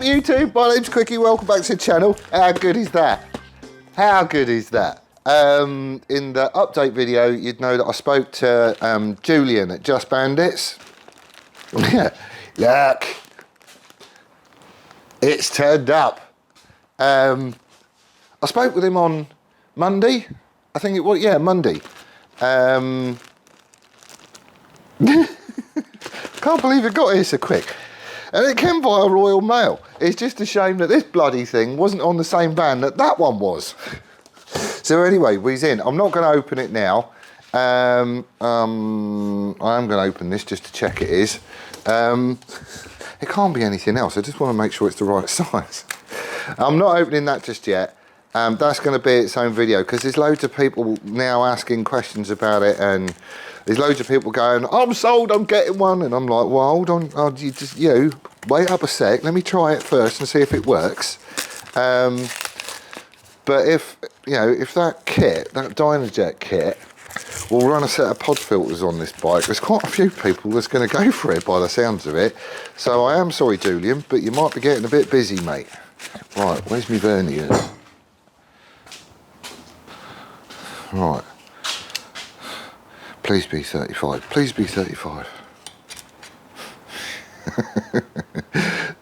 YouTube? My name's Quickie, welcome back to the channel. How good is that? How good is that? In the update video, you'd know that I spoke to Julian at Just Bandits. Look, it's turned up. I spoke with him on Monday. I think it was, yeah, Monday. Can't believe it got here so quick. And it came via Royal Mail. It's just a shame that this bloody thing wasn't on the same van that that one was. So anyway, we's in. I'm not going to open it now. I am going to open this just to check it is. It can't be anything else. I just want to make sure it's the right size. I'm not opening that just yet. That's going to be its own video because there's loads of people now asking questions about it, and there's loads of people going, I'm sold, I'm getting one, and I'm like, well, hold on, you wait up a sec, let me try it first and see if it works. But if that kit, that Dynajet kit, will run a set of pod filters on this bike, there's quite a few people that's going to go for it by the sounds of it. So I am sorry, Julian, but you might be getting a bit busy, mate. Right, where's my verniers? Right. Please be 35. Please be 35.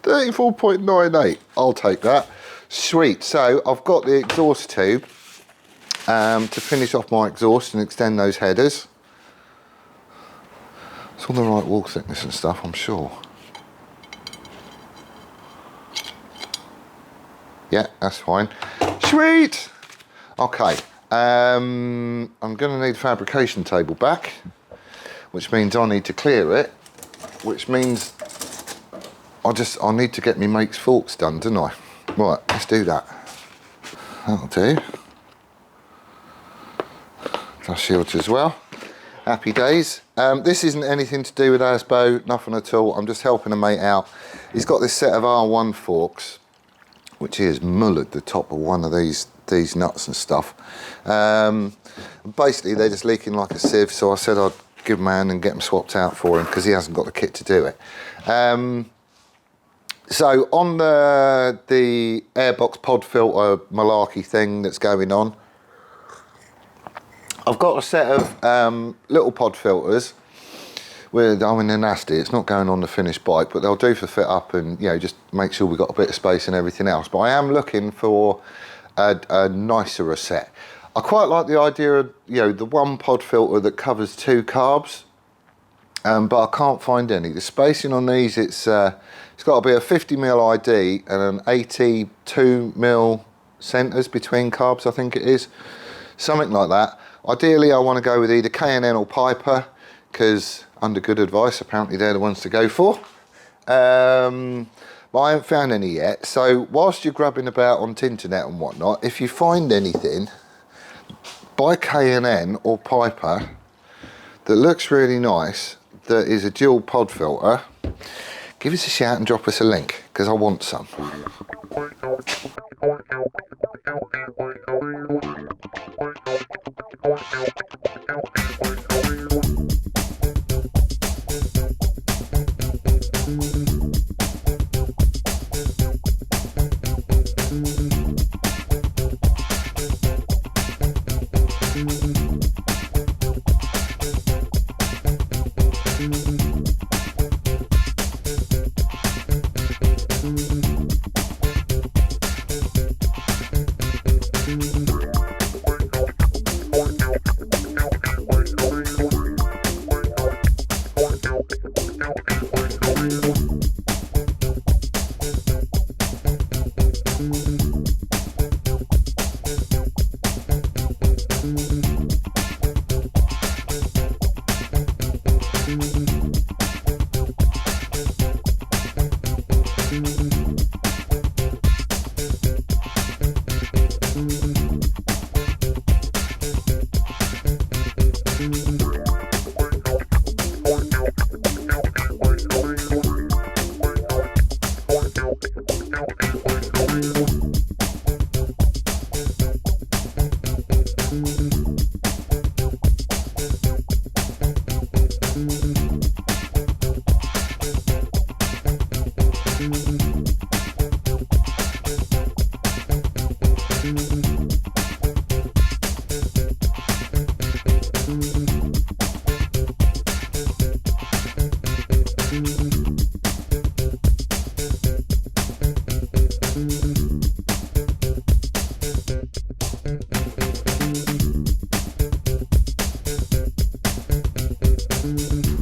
34.98. I'll take that. Sweet. So I've got the exhaust tube to finish off my exhaust and extend those headers. It's all the right wall thickness and stuff, I'm sure. Yeah, that's fine. Sweet. Okay. I'm going to need a fabrication table back, which means I need to clear it, which means I need to get my mate's forks done, don't I? Right, let's do that. That'll do. Dust shields as well. Happy days. This isn't anything to do with ASBO, nothing at all. I'm just helping a mate out. He's got this set of R1 forks, which he has mullered the top of one of these nuts and stuff. Basically they're just leaking like a sieve, so I said I'd give him a hand and get them swapped out for him because he hasn't got the kit to do it. So on the airbox pod filter malarkey thing that's going on, I've got a set of little pod filters. I mean, they're nasty, it's not going on the finished bike, but they'll do for fit up and just make sure we've got a bit of space and everything else. But I am looking for a nicer set. I quite like the idea of the one pod filter that covers 2 carbs, but I can't find any. The spacing on these, it's got to be a 50mm ID and an 82mm centres between carbs, I think it is, something like that. Ideally I want to go with either K&N or Piper, because under good advice apparently they're the ones to go for. But I haven't found any yet, so whilst you're grubbing about on Tinternet and whatnot, if you find anything by K&N or Piper that looks really nice, that is a dual pod filter, give us a shout and drop us a link, because I want some.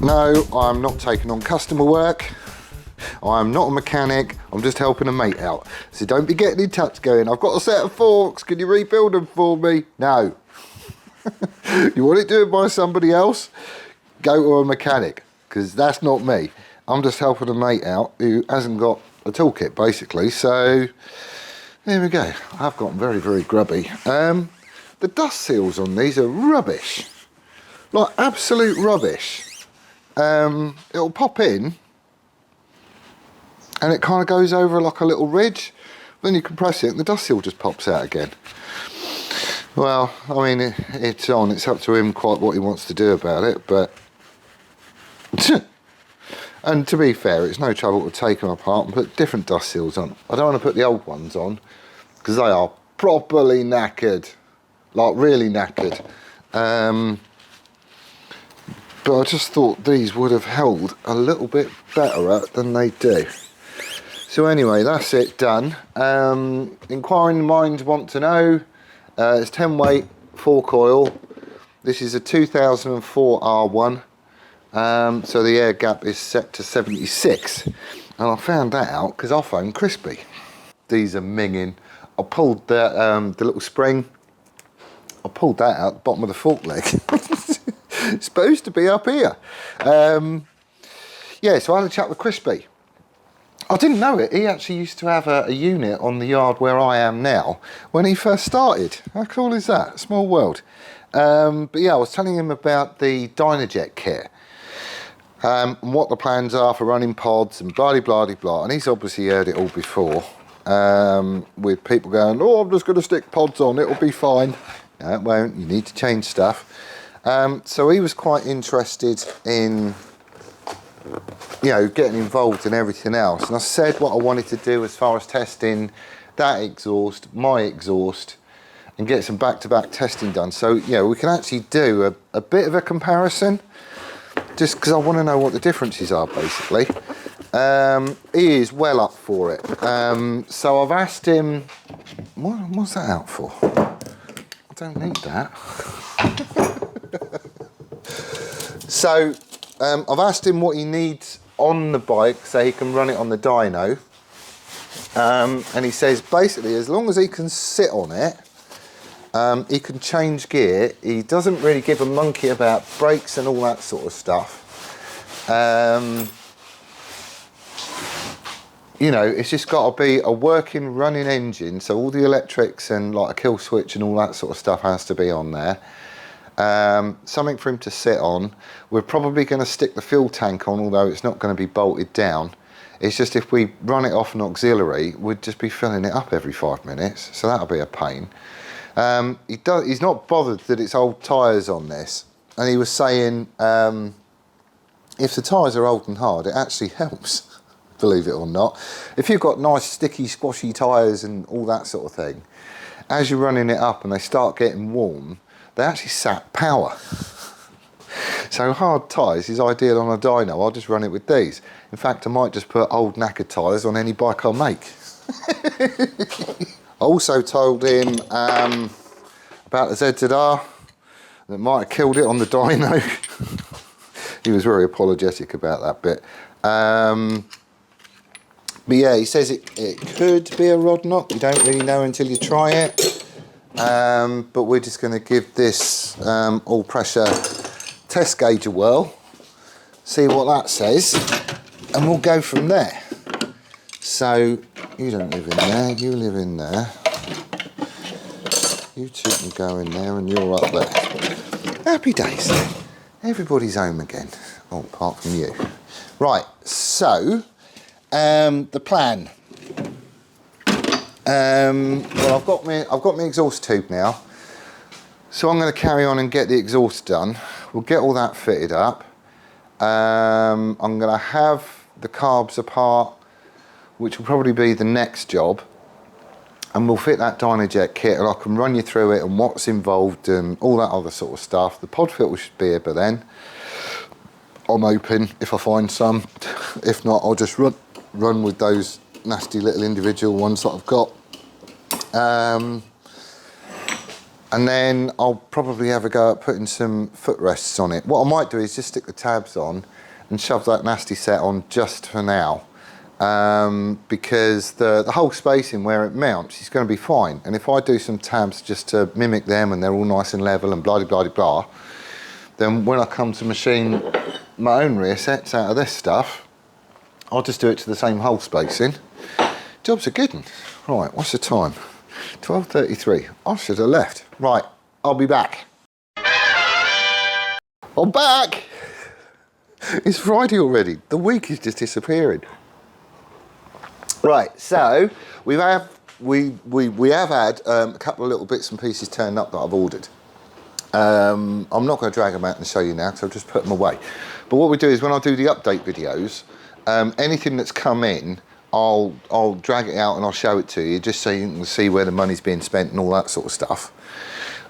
No, I'm not taking on customer work. I'm not a mechanic, I'm just helping a mate out. So don't be getting in touch going, I've got a set of forks, can you rebuild them for me? No. You want it doing by somebody else? Go to a mechanic, because that's not me. I'm just helping a mate out who hasn't got a toolkit, basically. So there we go. I've gotten very, very grubby. The dust seals on these are rubbish. Like absolute rubbish. It'll pop in and it kind of goes over like a little ridge. Then you compress it and the dust seal just pops out again. Well, I mean, it's on. It's up to him quite what he wants to do about it, but... And to be fair, it's no trouble to take them apart and put different dust seals on. I don't want to put the old ones on because they are properly knackered. Like, really knackered. But I just thought these would have held a little bit better than they do. So anyway, that's it done. Inquiring minds want to know, it's 10 weight, 4 coil. This is a 2004 R1. So the air gap is set to 76. And I found that out because I phoned Crispy. These are minging. I pulled the little spring. I pulled that out the bottom of the fork leg. It's supposed to be up here. Yeah, so I had a chat with Crispy. I didn't know it. He actually used to have a unit on the yard where I am now when he first started. How cool is that? Small world. But yeah, I was telling him about the Dynajet kit. And what the plans are for running pods and blah blah blah blah. And he's obviously heard it all before. With people going, oh, I'm just going to stick pods on, it'll be fine. No, it won't. You need to change stuff. So he was quite interested in, you know, getting involved in everything else. And I said what I wanted to do as far as testing that exhaust, my exhaust, and get some back-to-back testing done. So, you know, we can actually do a bit of a comparison, just because I want to know what the differences are, basically. He is well up for it. So I've asked him, what's that out for? I don't need that. So I've asked him what he needs on the bike so he can run it on the dyno. And he says basically as long as he can sit on it, he can change gear. He doesn't really give a monkey about brakes and all that sort of stuff. You know, it's just got to be a working, running engine. So all the electrics and like a kill switch and all that sort of stuff has to be on there. Something for him to sit on. We're probably going to stick the fuel tank on, although it's not going to be bolted down. It's just if we run it off an auxiliary, we'd just be filling it up every 5 minutes. So that'll be a pain. He's not bothered that it's old tyres on this. And he was saying, if the tyres are old and hard, it actually helps, believe it or not. If you've got nice, sticky, squashy tyres and all that sort of thing, as you're running it up and they start getting warm, they actually sap power. So hard tyres is ideal on a dyno. I'll just run it with these. In fact, I might just put old knackered tyres on any bike I make. I also told him about the ZZR that might have killed it on the dyno. He was very apologetic about that bit. But yeah, he says it could be a rod knock. You don't really know until you try it. But we're just going to give this all pressure test gauge a whirl, see what that says, and we'll go from there. So you don't live in there, you live in there. You two can go in there and you're up there. Happy days. Everybody's home again. Oh, apart from you. Right, so the plan. Well, I've got my exhaust tube now, so I'm going to carry on and get the exhaust done. We'll get all that fitted up. I'm going to have the carbs apart, which will probably be the next job, and we'll fit that Dynajet kit, and I can run you through it and what's involved and all that other sort of stuff. The pod filter should be here by then. I'm hoping if I find some. If not, I'll just run with those nasty little individual ones that I've got. And then I'll probably have a go at putting some footrests on it. What I might do is just stick the tabs on and shove that nasty set on just for now. Because the whole spacing where it mounts is going to be fine. And if I do some tabs just to mimic them and they're all nice and level and blah, blah, blah, blah, then when I come to machine my own rear sets out of this stuff, I'll just do it to the same hole spacing. Job's a good one. Right, what's the time? 12:33. I should have left. Right, I'll be back. I'm back! It's Friday already. The week is just disappearing. Right, so we have had a couple of little bits and pieces turned up that I've ordered. I'm not going to drag them out and show you now because I'll just put them away. But what we do is when I do the update videos, anything that's come in, I'll drag it out and I'll show it to you just so you can see where the money's being spent and all that sort of stuff.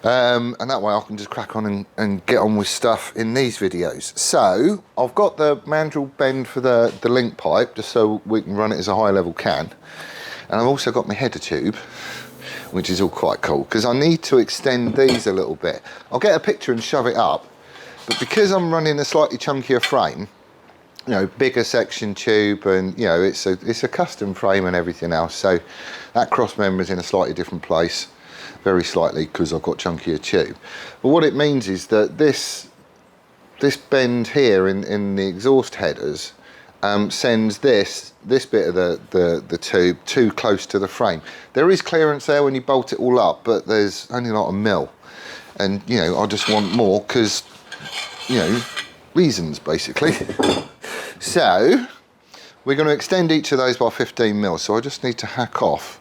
And that way I can just crack on and get on with stuff in these videos. So I've got the mandrel bend for the link pipe just so we can run it as a high level can. And I've also got my header tube, which is all quite cool because I need to extend these a little bit. I'll get a picture and shove it up, but because I'm running a slightly chunkier frame, you know, bigger section tube, and you know, it's a custom frame and everything else, so that cross member is in a slightly different place, very slightly, because I've got chunkier tube. But what it means is that this bend here in the exhaust headers sends this bit of the tube too close to the frame. There is clearance there when you bolt it all up, but there's only like a mil, and you know, I just want more because, you know, reasons basically. So we're going to extend each of those by 15 mil. So I just need to hack off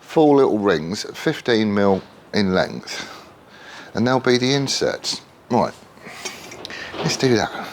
4 little rings at 15 mil in length, and they'll be the inserts. Right, let's do that.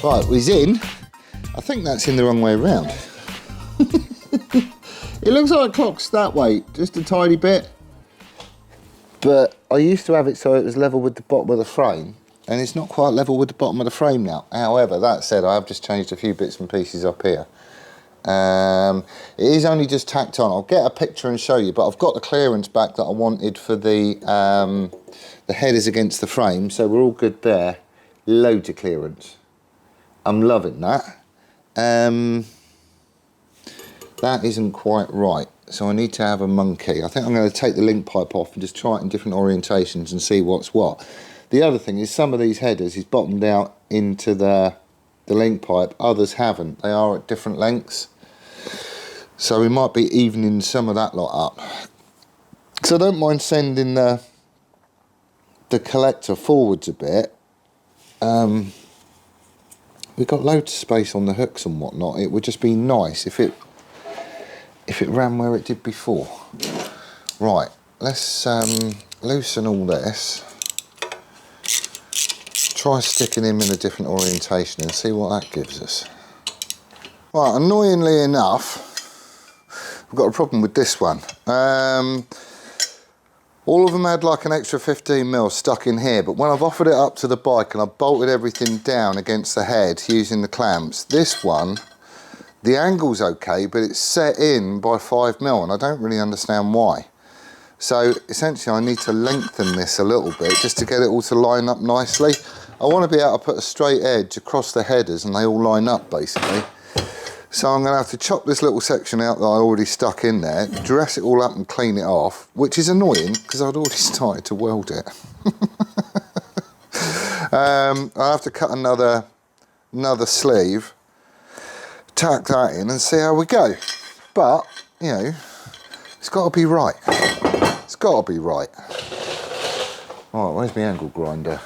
Right, we's in. I think that's in the wrong way around. It looks like it clocks that way, just a tiny bit. But I used to have it so it was level with the bottom of the frame, and it's not quite level with the bottom of the frame now. However, that said, I have just changed a few bits and pieces up here. It is only just tacked on. I'll get a picture and show you, but I've got the clearance back that I wanted for the headers against the frame, so we're all good there. Loads of clearance. I'm loving that. That isn't quite right, so I need to have a monkey. I think I'm going to take the link pipe off and just try it in different orientations and see what's what. The other thing is some of these headers is bottomed out into the link pipe, others haven't. They are at different lengths, so we might be evening some of that lot up. So I don't mind sending the collector forwards a bit. We've got loads of space on the hooks and whatnot. It would just be nice if it ran where it did before. Right, let's loosen all this. Try sticking him in a different orientation and see what that gives us. Right, annoyingly enough, I've got a problem with this one. All of them had like an extra 15mm stuck in here, but when I've offered it up to the bike and I've bolted everything down against the head using the clamps, this one, the angle's okay, but it's set in by 5mm, and I don't really understand why. So essentially I need to lengthen this a little bit just to get it all to line up nicely. I want to be able to put a straight edge across the headers and they all line up basically. So I'm going to have to chop this little section out that I already stuck in there, dress it all up and clean it off, which is annoying because I'd already started to weld it. I have to cut another sleeve, tack that in and see how we go. But, you know, it's got to be right. It's got to be right. Right, where's my angle grinder?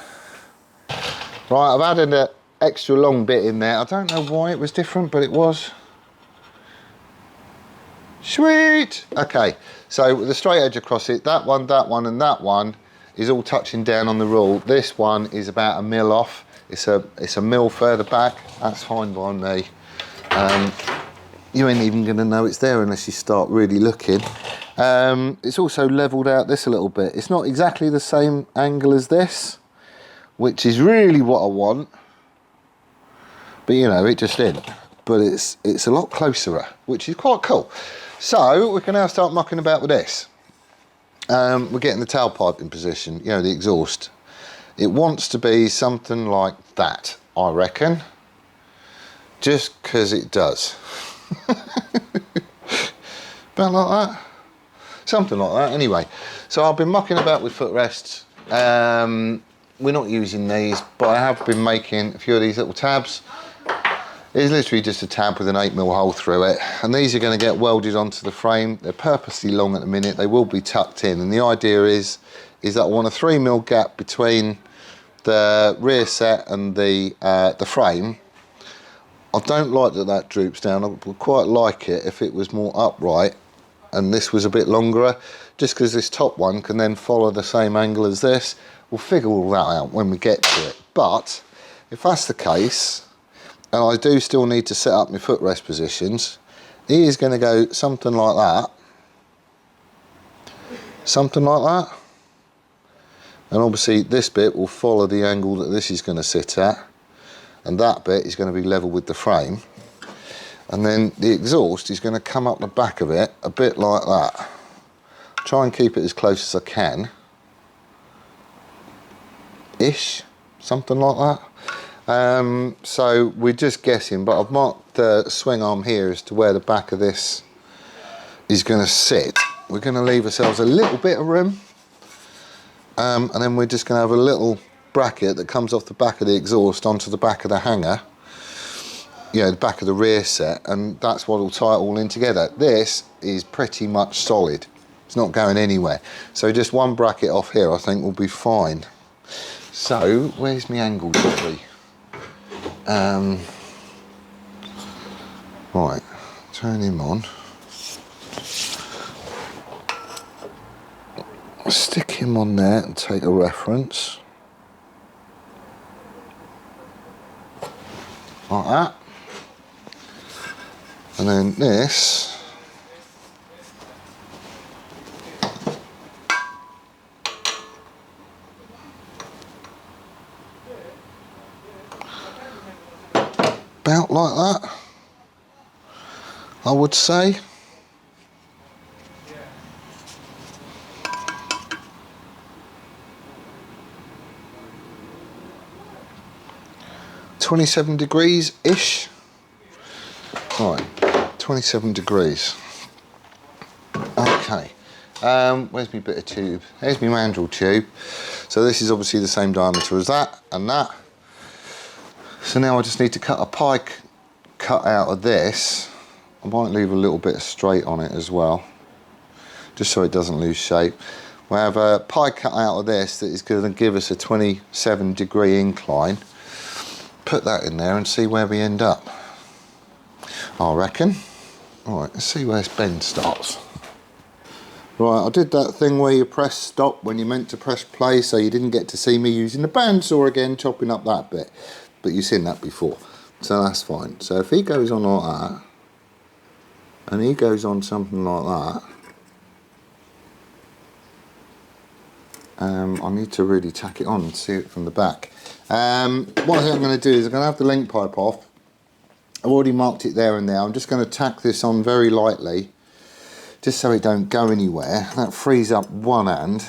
Right, I've added an extra long bit in there. I don't know why it was different, but it was. Sweet! Okay, so with the straight edge across it, that one, and that one is all touching down on the rule. This one is about 1mm off. It's a 1mm further back. That's fine by me. You ain't even going to know it's there unless you start really looking. It's also levelled out this a little bit. It's not exactly the same angle as this, which is really what I want. But you know, it just isn't. But it's a lot closer, which is quite cool. So we can now start mucking about with this. We're getting the tailpipe in position, you know, the exhaust. It wants to be something like that, I reckon. Just because it does. About like that. Something like that, anyway. So I've been mucking about with footrests. We're not using these, but I have been making a few of these little tabs. It's literally just a tab with an 8mm hole through it, and these are going to get welded onto the frame. They're purposely long at the minute. They will be tucked in, and the idea is that I want a 3mm gap between the rear set and the frame. I don't like that droops down. I would quite like it if it was more upright and this was a bit longer, just because this top one can then follow the same angle as this. We'll figure all that out when we get to it. But if that's the case, and I do still need to set up my footrest positions, he is going to go something like that. Something like that. And obviously this bit will follow the angle that this is going to sit at. And that bit is going to be level with the frame. And then the exhaust is going to come up the back of it a bit like that. Try and keep it as close as I can. Ish. Something like that. So we're just guessing, but I've marked the swing arm here as to where the back of this is going to sit. We're going to leave ourselves a little bit of room, and then we're just going to have a little bracket that comes off the back of the exhaust onto the back of the hanger, you know, the back of the rear set, and that's what will tie it all in together. This is pretty much solid. It's not going anywhere. So just one bracket off here I think will be fine. So where's my angle jobby? Right, turn him on. Stick him on there and take a reference. Like that. And then this. About like that, I would say. $27 degrees-ish. Right, 27 degrees. Okay, where's my bit of tube? There's my mandrel tube. So this is obviously the same diameter as that and that. So now I just need to cut a pike cut out of this. I might leave a little bit of straight on it as well, just so it doesn't lose shape. We have a pike cut out of this that is going to give us a 27-degree incline. Put that in there and see where we end up, I reckon. All right, let's see where this bend starts. Right, I did that thing where you press stop when you meant to press play, so you didn't get to see me using the bandsaw again, chopping up that bit. But you've seen that before, so that's fine. So if he goes on like that, and he goes on something like that, I need to really tack it on and see it from the back. What I think I'm going to do is I'm going to have the link pipe off. I've already marked it there and there. I'm just going to tack this on very lightly, just so it don't go anywhere. That frees up one hand.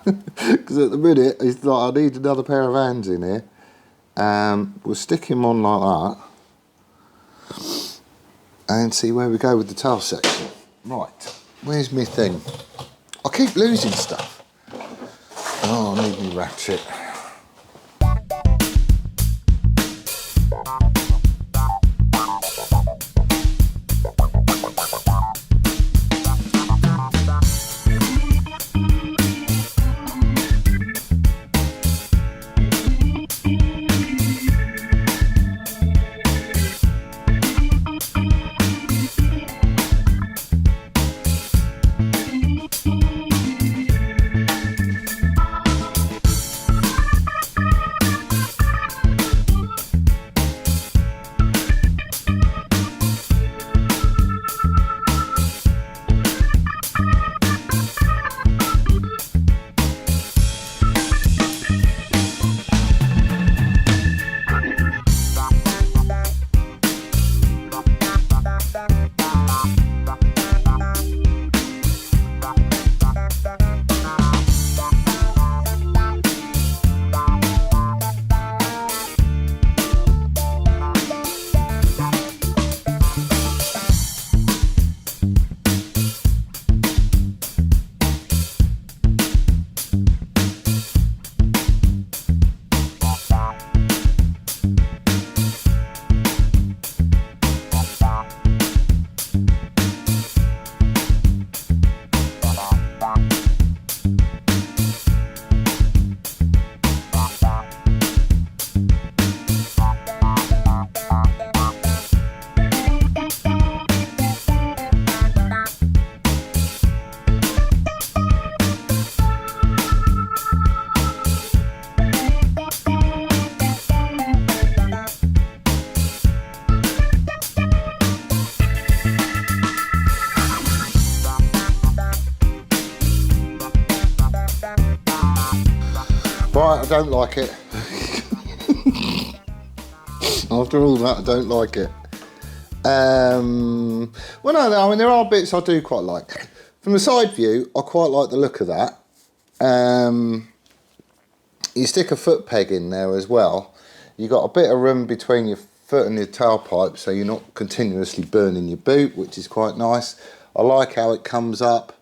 Because at the minute, it's like I need another pair of hands in here. We'll stick him on like that. And see where we go with the tail section. Right, where's my thing? I keep losing stuff. Oh, I need my ratchet. Right, I don't like it. After all that, I don't like it. Well, no, I mean, there are bits I do quite like. From the side view, I quite like the look of that. You stick a foot peg in there as well. You've got a bit of room between your foot and your tailpipe, so you're not continuously burning your boot, which is quite nice. I like how it comes up.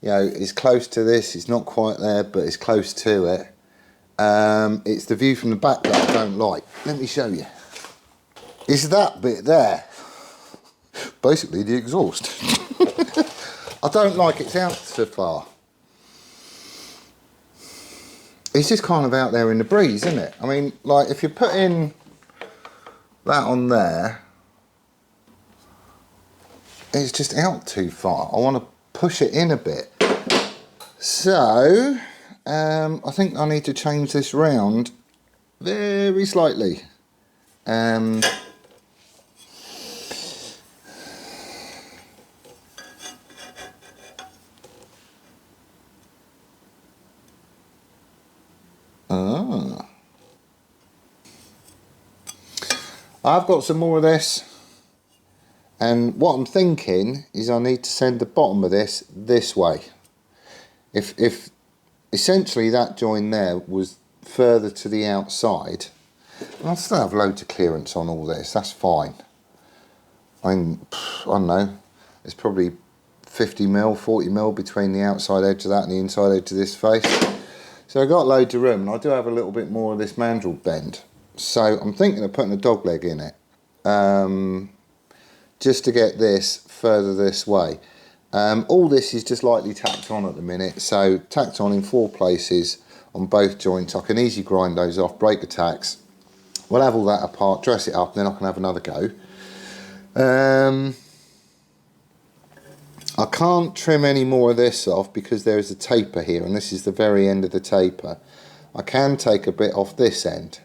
You know, it's close to this. It's not quite there, but it's close to it. It's the view from the back that I don't like. Let me show you. It's that bit there. Basically the exhaust. I don't like it's out so far. It's just kind of out there in the breeze, isn't it? I mean, like if you put in that on there, it's just out too far. I want to push it in a bit. So, I think I need to change this round very slightly. I've got some more of this, and what I'm thinking is I need to send the bottom of this way. If essentially that join there was further to the outside, I'll still have loads of clearance on all this, that's fine. I don't know, it's probably 50mm, 40mm between the outside edge of that and the inside edge of this face. So I've got loads of room, and I do have a little bit more of this mandrel bend. So I'm thinking of putting a dog leg in it, just to get this further this way. All this is just lightly tacked on at the minute, so tacked on in 4 places on both joints. I can easily grind those off, break the tacks. We'll have all that apart, dress it up, and then I can have another go. I can't trim any more of this off because there is a taper here, and this is the very end of the taper. I can take a bit off this end.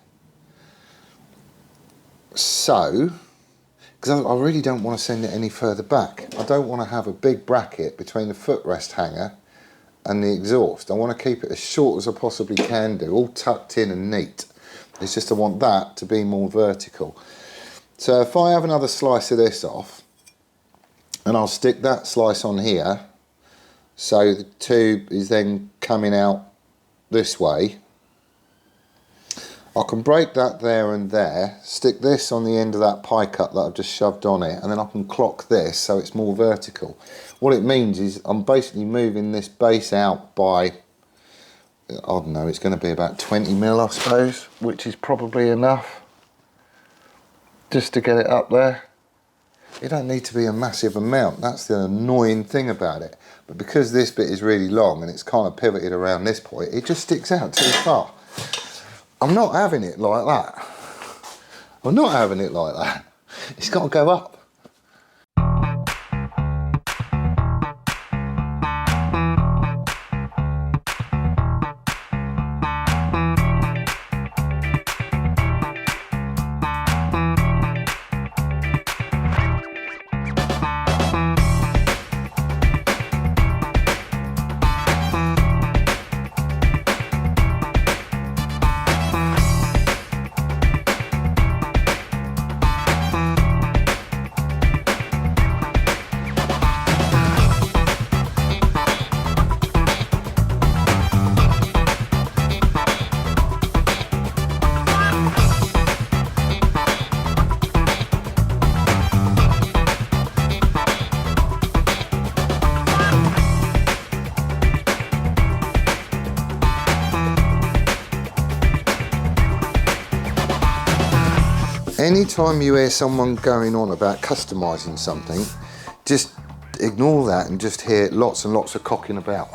So, because I really don't want to send it any further back. I don't want to have a big bracket between the footrest hanger and the exhaust. I want to keep it as short as I possibly can do, all tucked in and neat. It's just I want that to be more vertical. So if I have another slice of this off, and I'll stick that slice on here, so the tube is then coming out this way. I can break that there and there, stick this on the end of that pie cut that I've just shoved on it, and then I can clock this so it's more vertical. What it means is I'm basically moving this base out by, I don't know, it's going to be about 20 mil I suppose, which is probably enough just to get it up there. It don't need to be a massive amount, that's the annoying thing about it. But because this bit is really long and it's kind of pivoted around this point, it just sticks out too far. I'm not having it like that. I'm not having it like that. It's got to go up. Anytime you hear someone going on about customising something, just ignore that and just hear lots and lots of cocking about.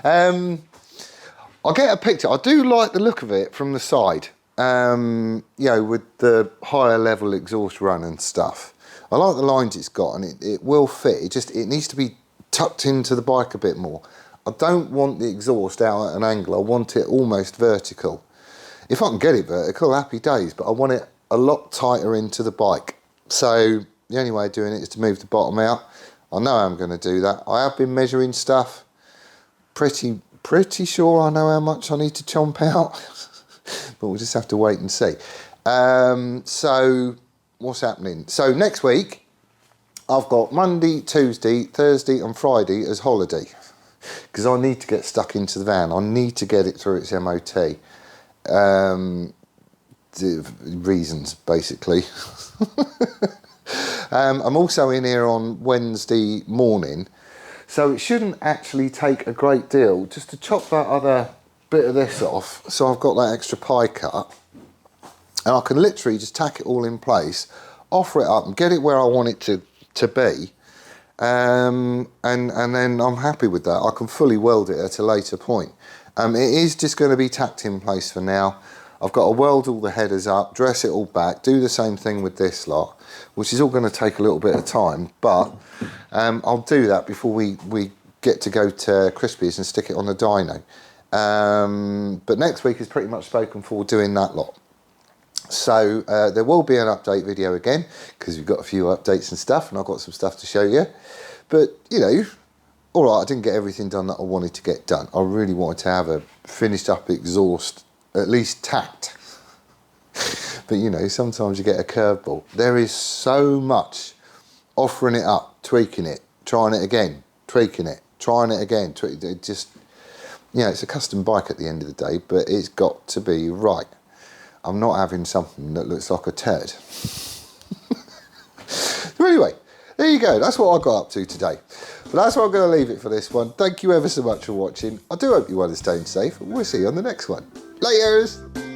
I'll get a picture. I do like the look of it from the side, you know, with the higher level exhaust run and stuff. I like the lines it's got, and it will fit. It needs to be tucked into the bike a bit more. I don't want the exhaust out at an angle. I want it almost vertical. If I can get it vertical, happy days, but I want it a lot tighter into the bike. So the only way of doing it is to move the bottom out. I know I'm going to do that. I have been measuring stuff. Pretty sure I know how much I need to chomp out, but we'll just have to wait and see. So what's happening? So next week, I've got Monday, Tuesday, Thursday and Friday as holiday, because I need to get stuck into the van. I need to get it through its MOT. Reasons basically. I'm also in here on Wednesday morning, so it shouldn't actually take a great deal just to chop that other bit of this off, so I've got that extra pie cut, and I can literally just tack it all in place, offer it up and get it where I want it to be, and then I'm happy with that. I can fully weld it at a later point. It is just going to be tacked in place for now. I've got to weld all the headers up, dress it all back, do the same thing with this lot, which is all going to take a little bit of time, but I'll do that before we get to go to Crispies and stick it on the dyno. But next week is pretty much spoken for doing that lot. So there will be an update video again, because we've got a few updates and stuff, and I've got some stuff to show you. But, you know, all right, I didn't get everything done that I wanted to get done. I really wanted to have a finished up exhaust, at least tacked. But you know, sometimes you get a curveball. There is so much offering it up, tweaking it, trying it again, tweaking it, trying it again. It just, you know, it's a custom bike at the end of the day, but it's got to be right. I'm not having something that looks like a turd. So anyway, there you go. That's what I got up to today. But that's what I'm going to leave it for this one. Thank you ever so much for watching. I do hope you are staying safe, and we'll see you on the next one. Laters!